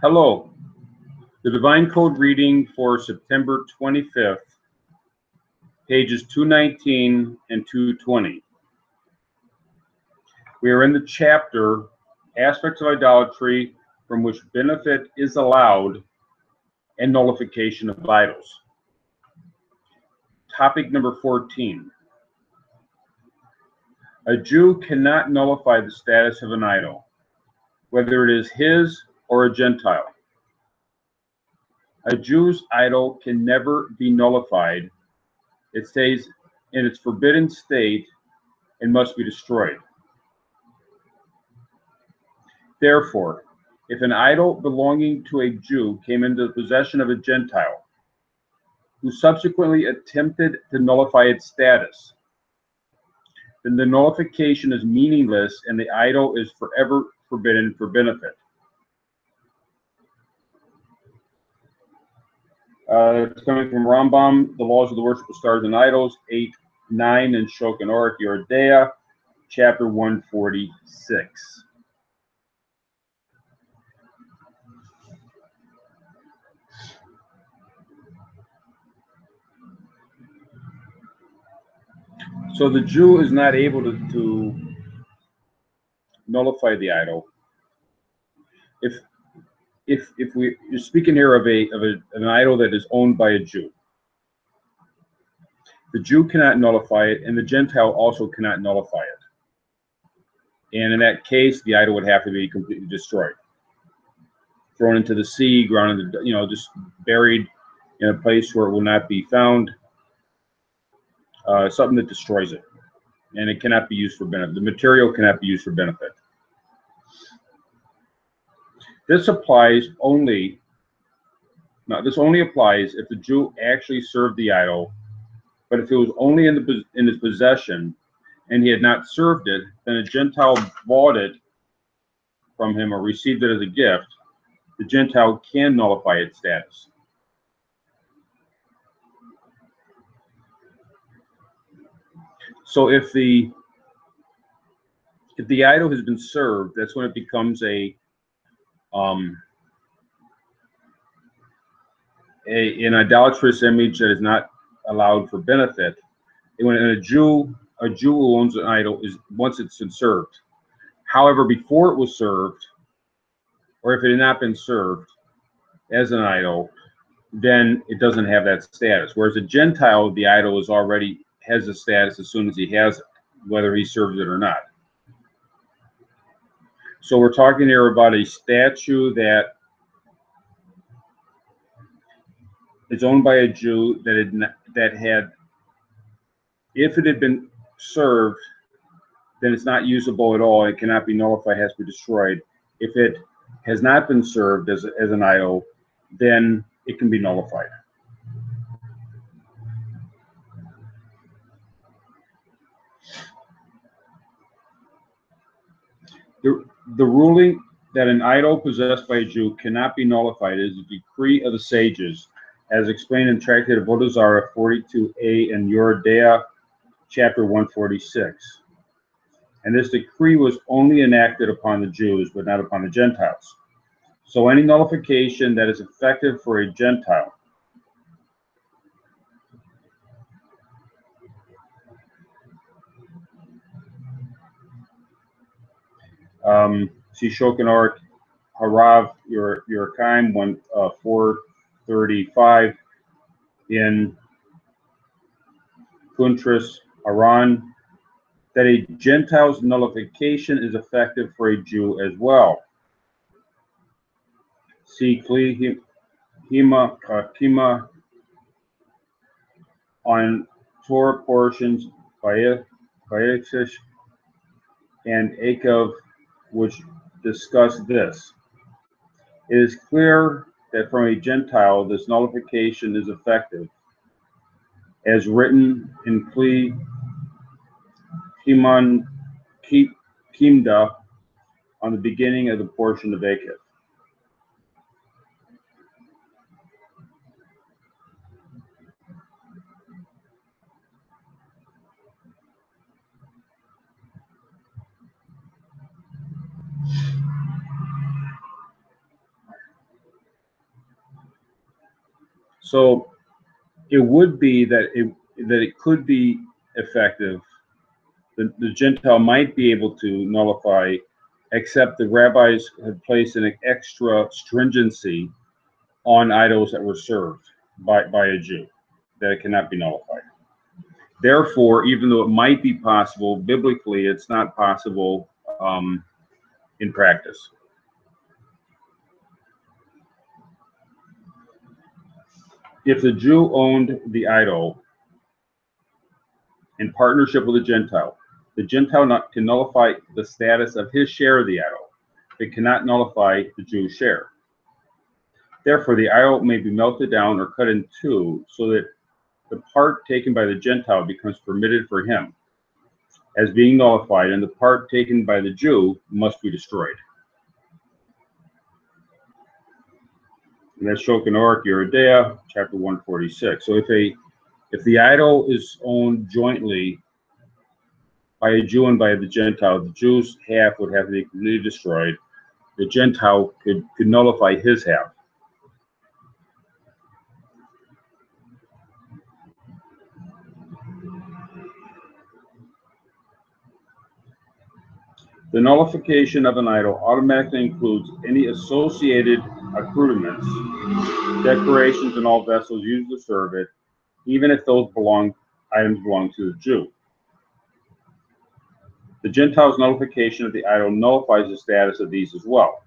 Hello. The Divine Code reading for September 25th, pages 219 and 220. We are in the chapter, Aspects of Idolatry from which benefit is allowed and Nullification of Idols. Topic number 14. A Jew cannot nullify the status of an idol, whether it is his or a Gentile. A Jew's idol can never be nullified. It stays in its forbidden state and must be destroyed. Therefore, if an idol belonging to a Jew came into the possession of a Gentile, who subsequently attempted to nullify its status, then the nullification is meaningless and the idol is forever forbidden for benefit. It's coming from Rambam, The Laws of the Worship of Stars and Idols, 8-9, and Shulchan Aruch Yeridea, chapter 146. So the Jew is not able to nullify the idol. If you're speaking here of an idol that is owned by a Jew, the Jew cannot nullify it, and the Gentile also cannot nullify it. And in that case, the idol would have to be completely destroyed, thrown into the sea, ground in the, just buried in a place where it will not be found. Something that destroys it, and it cannot be used for benefit. The material cannot be used for benefit. This applies only. Now, this only applies if the Jew actually served the idol, but if it was only in his possession and he had not served it, then a Gentile bought it from him or received it as a gift. The Gentile can nullify its status. So if the idol has been served, that's when it becomes an idolatrous image that is not allowed for benefit. And when a Jew who owns an idol is once it's been served. However, before it was served, or if it had not been served as an idol, then it doesn't have that status. Whereas a Gentile, the idol has a status as soon as he has it, whether he serves it or not. So we're talking here about a statue that is owned by a Jew if it had been served, then it's not usable at all. It cannot be nullified, has to be destroyed. If it has not been served as an idol, then it can be nullified. The ruling that an idol possessed by a Jew cannot be nullified is a decree of the sages, as explained in Tractate of Vodazara 42a and Yeridea, chapter 146. And this decree was only enacted upon the Jews, but not upon the Gentiles. So any nullification that is effective for a Gentile see Shulchan Aruch Harav Yerakaim 435 in Kuntras Aran, that a Gentile's nullification is effective for a Jew as well. See Kli Kima on Torah portions, Vayixish and Akav, which discuss this. It is clear that from a Gentile, this nullification is effective, as written in Kli Kimda on the beginning of the portion of Akav. So it would be that it could be effective. The Gentile might be able to nullify, except the rabbis have placed an extra stringency on idols that were served by a Jew, that it cannot be nullified. Therefore, even though it might be possible, biblically, it's not possible in practice. If the Jew owned the idol in partnership with the Gentile can nullify the status of his share of the idol. It cannot nullify the Jew's share. Therefore, the idol may be melted down or cut in two so that the part taken by the Gentile becomes permitted for him as being nullified, and the part taken by the Jew must be destroyed. And that's Shulchan Aruch Yeridea, chapter 146. So if the idol is owned jointly by a Jew and by the Gentile, the Jew's half would have to be completely destroyed. The Gentile could nullify his half. The nullification of an idol automatically includes any associated accoutrements, decorations, and all vessels used to serve it, even if those items belong to the Jew. The Gentile's nullification of the idol nullifies the status of these as well.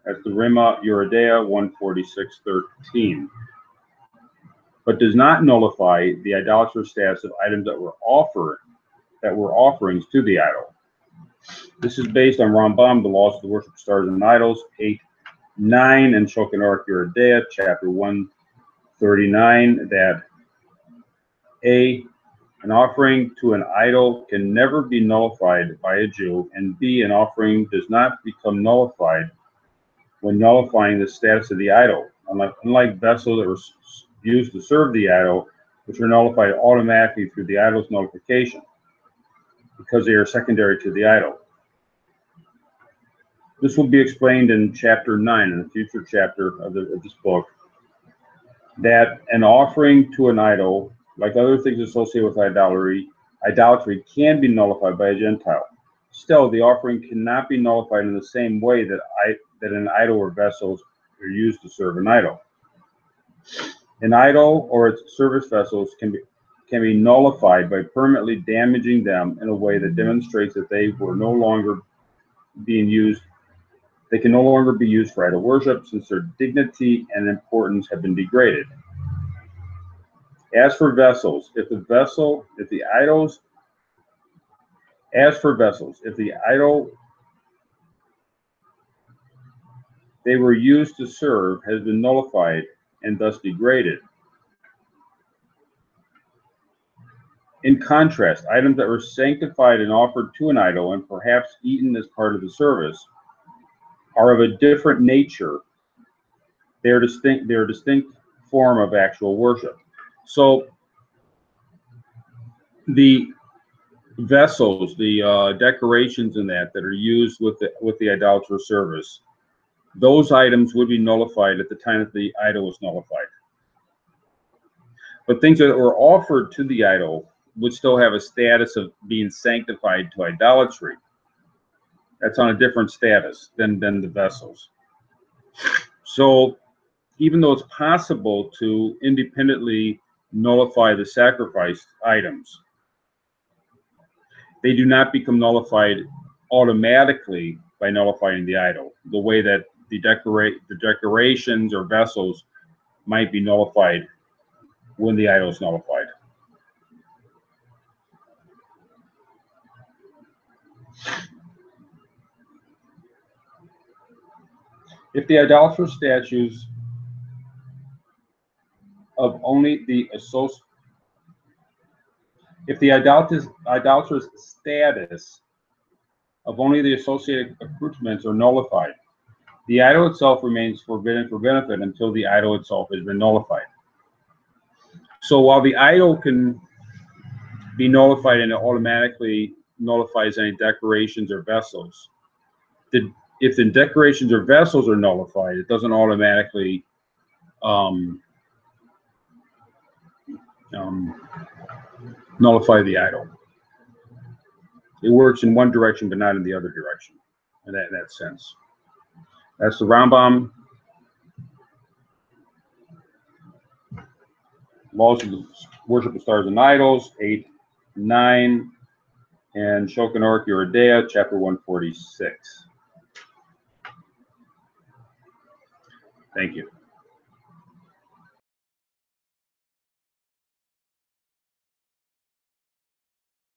That's the Rima Yeridea 146:13. But does not nullify the idolatrous status of items that were offerings to the idol. This is based on Rambam, The Laws of the Worship of Stars and Idols, 8:9, and Shulchan Aruch Yeridea, chapter 139, that A, an offering to an idol can never be nullified by a Jew, and B, an offering does not become nullified when nullifying the status of the idol, unlike vessels that were used to serve the idol, which are nullified automatically through the idol's nullification, because they are secondary to the idol. This will be explained in chapter 9, in the future chapter of this book, that an offering to an idol, like other things associated with idolatry can be nullified by a Gentile. Still, the offering cannot be nullified in the same way that an idol or vessels are used to serve an idol. An idol or its service vessels can be nullified by permanently damaging them in a way that demonstrates that they were no longer being used. They can no longer be used for idol worship, since their dignity and importance have been degraded. As for vessels, if the idol they were used to serve has been nullified and thus degraded. In contrast, items that were sanctified and offered to an idol and perhaps eaten as part of the service are of a different nature. They're a distinct form of actual worship. So the vessels, the decorations in that are used with the idolatrous service, those items would be nullified at the time that the idol was nullified. But things that were offered to the idol would still have a status of being sanctified to idolatry. That's on a different status than the vessels. So even though it's possible to independently nullify the sacrificed items, they do not become nullified automatically by nullifying the idol, the way that the decorations or vessels might be nullified when the idol is nullified. If the idolatrous statues of only the idolatrous status of only the associated accoutrements are nullified, the idol itself remains forbidden for benefit until the idol itself has been nullified. So while the idol can be nullified and it automatically nullifies any decorations or vessels, if the decorations or vessels are nullified, it doesn't automatically nullify the idol. It works in one direction, but not in the other direction, in that sense. That's the Rambam. Laws of the worship of stars and idols, 8, 9, and Shulchan Aruch Yeridea, chapter 146. Thank you.